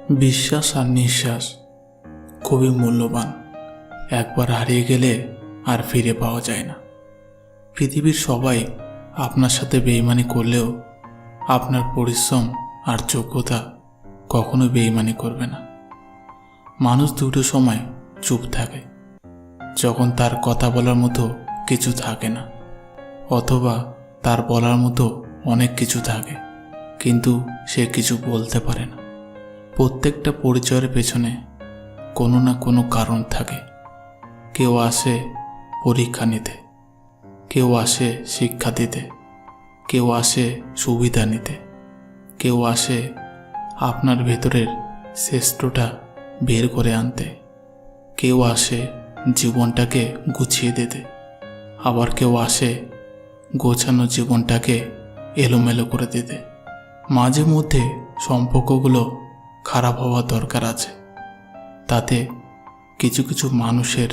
বিশ্বাস আর নিঃশ্বাস খুবই মূল্যবান। একবার হারিয়ে গেলে আর ফিরে পাওয়া যায় না। পৃথিবীর সবাই আপনার সাথে বেইমানি করলেও আপনার পরিশ্রম আর যোগ্যতা কখনো বেইমানি করবে না। মানুষ দুটো সময় চুপ থাকে, যখন তার কথা বলার মতো কিছু থাকে না, অথবা তার বলার মতো অনেক কিছু থাকে কিন্তু সে কিছু বলতে পারে না। প্রত্যেকটা পরিচয়ের পেছনে কোনো না কোনো কারণ থাকে। কেউ আসে পরীক্ষা নিতে, কেউ আসে শিক্ষা দিতে, কেউ আসে সুবিধা নিতে, কেউ আসে আপনার ভেতরের শ্রেষ্ঠটা বের করে আনতে, কেউ আসে জীবনটাকে গুছিয়ে দিতে, আবার কেউ আসে গোছানো জীবনটাকে এলোমেলো করে দিতে। মাঝে মধ্যে সম্পর্কগুলো খারাপ হওয়া দরকার আছে, তাতে কিছু কিছু মানুষের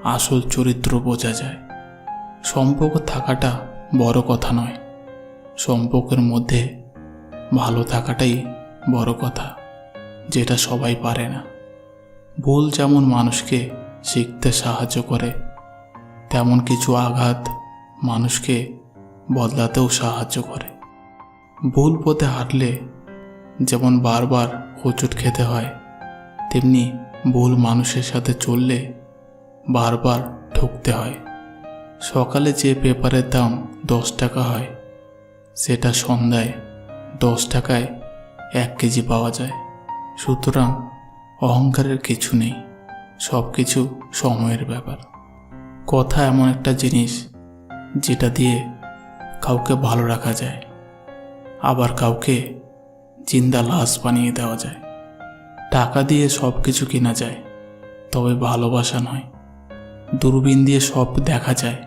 আসল চরিত্র বোঝা যায়। সম্পর্ক থাকাটা বড় কথা নয়, সম্পর্কের মধ্যে ভালো থাকাটাই বড় কথা, যেটা সবাই পারে না। ভুল যেমন মানুষকে শিখতে সাহায্য করে, তেমন কিছু আঘাত মানুষকে বদলাতেও সাহায্য করে। ভুল পথে হাঁটলে যেমন বারবার হোঁচট খেতে হয়, তেমনি ভুল মানুষের সাথে চললে বারবার ঠকতে হয়। সকালে যে পেপারের দাম 10 টাকা হয়, সেটা সন্ধ্যায় 10 টাকায় 1 কেজি পাওয়া যায়। সুতরাং অহংকারের কিছু নেই, সব কিছু সময়ের ব্যাপার। কথা এমন একটা জিনিস যেটা দিয়ে কাউকে ভালো রাখা যায়, আবার কাউকে জিন্দা লাশ বানিয়ে দেওয়া যায়। টাকা দিয়ে সব কিছু কেনা যায়, তবে ভালোবাসা নয়। দূরবীন দিয়ে সব দেখা যায়,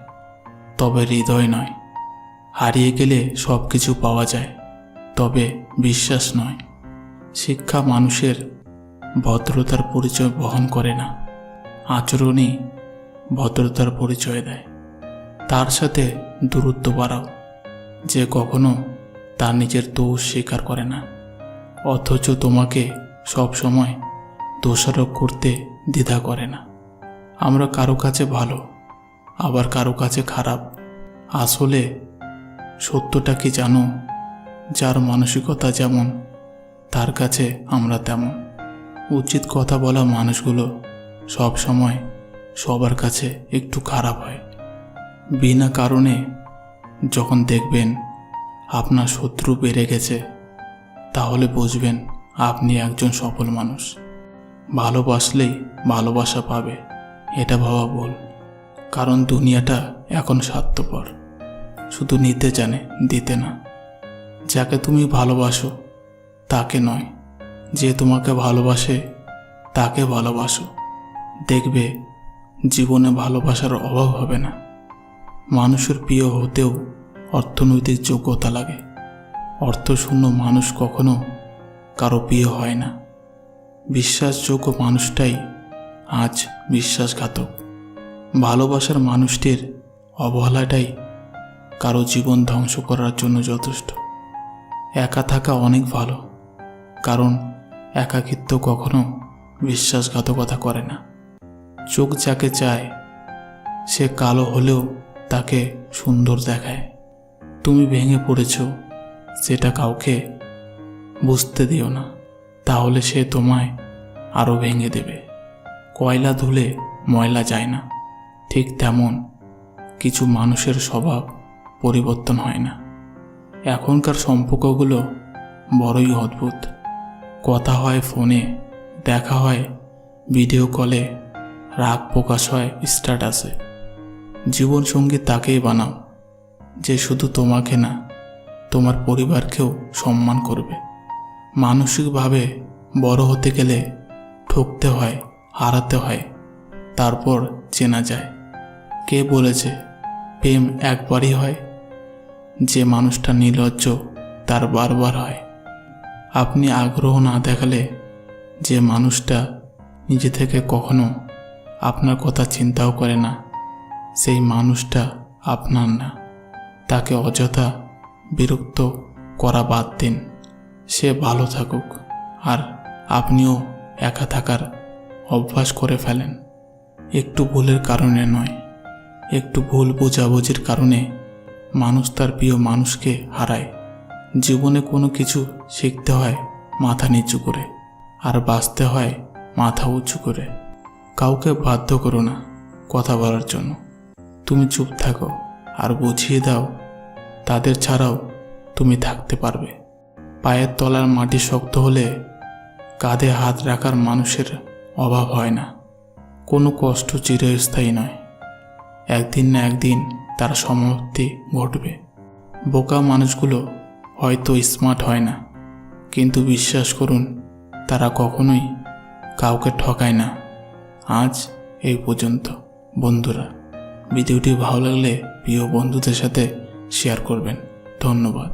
তবে হৃদয় নয়। হারিয়ে গেলে সব কিছু পাওয়া যায়, তবে বিশ্বাস নয়। শিক্ষা মানুষের ভদ্রতার পরিচয় বহন করে না, আচরণই ভদ্রতার পরিচয় দেয়। তার সাথে দূরত্ব বাড়াও যে কখনো তার নিজের দোষ স্বীকার করে না, অথচ তোমাকে সব সময় দোষারোপ করতে দ্বিধা করে না। আমরা কারো কাছে ভালো, আবার কারো কাছে খারাপ। আসলে সত্যটা কি জানো? যার মানসিকতা যেমন, তার কাছে আমরা তেমন। উচিত কথা বলা মানুষগুলো সব সময় সবার কাছে একটু খারাপ হয়। বিনা কারণে যখন দেখবেন আপনার শত্রু বেড়ে গেছে, তাহলে বুঝবেন আপনি একজন সফল মানুষ। ভালোবাসলেই ভালোবাসা পাবে, এটা ভাবা ভুল। কারণ দুনিয়াটা এখন স্বার্থপর, শুধু নিতে জানে, দিতে না। যাকে তুমি ভালোবাসো তাকে নয়, যে তোমাকে ভালোবাসে তাকে ভালোবাসো। দেখবে জীবনে ভালোবাসার অভাব হবে না। মানুষের প্রিয় হতেও অর্থনৈতিক যোগ্যতা লাগে। অর্থশূন্য মানুষ কখনো কারো প্রিয় হয় না। বিশ্বাসযোগ্য মানুষটাই আজ বিশ্বাসঘাতক। ভালোবাসার মানুষটির অবহেলাটাই কারো জীবন ধ্বংস করার জন্য যথেষ্ট। একা থাকা অনেক ভালো, কারণ একাকিত্ব কখনো বিশ্বাসঘাতকতা করে না। চোখ যাকে চায় সে কালো হলেও তাকে সুন্দর দেখায়। তুমি ভেঙে পড়েছ, সেটা কাউকে বুঝতে দিও না, তাহলে সে তোমায় আরও ভেঙে দেবে। কয়লা ধুলে ময়লা যায় না, ঠিক তেমন কিছু মানুষের স্বভাব পরিবর্তন হয় না। এখনকার সম্পর্কগুলো বড়ই অদ্ভুত। কথা হয় ফোনে, দেখা হয় ভিডিও কলে, রাগ প্রকাশ হয় স্ট্যাটাসে। জীবনসঙ্গী তাকেই বানাও যে শুধু তোমাকে না, তোমার পরিবারকেও সম্মান করবে। মানসিকভাবে বড় হতে গেলে ঠকতে হয়, হারাতে হয়, তারপর চেনা যায়। কে বলেছে প্রেম একবারই হয়? যে মানুষটা নির্লজ্জ তার বারবার হয়। আপনি আগ্রহ না দেখালে যে মানুষটা নিজে থেকে কখনো আপনার কথা চিন্তাও করে না, সেই মানুষটা আপনার না। তাকে অযথা বিরক্ত করা বাদ দিন। সে ভালো থাকুক আর আপনিও একা থাকার অভ্যাস করে ফেলেন। একটু ভুলের কারণে নয়, একটু ভুল বোঝাবুঝির কারণে মানুষ তার প্রিয় মানুষকে হারায়। জীবনে কোনো কিছু শিখতে হয় মাথা নিচু করে, আর বাঁচতে হয় মাথা উঁচু করে। কাউকে বাধ্য করো না কথা বলার জন্য। তুমি চুপ থাকো আর বুঝিয়ে দাও তাদের ছাড়াও তুমি থাকতে পারবে। পায়ের তলার মাটি শক্ত হলে কাঁধে হাত রাখার মানুষের অভাব হয় না। কোনো কষ্ট চিরস্থায়ী নয়, একদিন না একদিন তার সমাপ্তি ঘটবে। বোকা মানুষগুলো হয়তো স্মার্ট হয় না, কিন্তু বিশ্বাস করুন তারা কখনোই কাউকে ঠকায় না। আজ এই পর্যন্ত বন্ধুরা। ভিডিওটি ভালো লাগলে প্রিয় বন্ধুদের সাথে শেয়ার করবেন। ধন্যবাদ।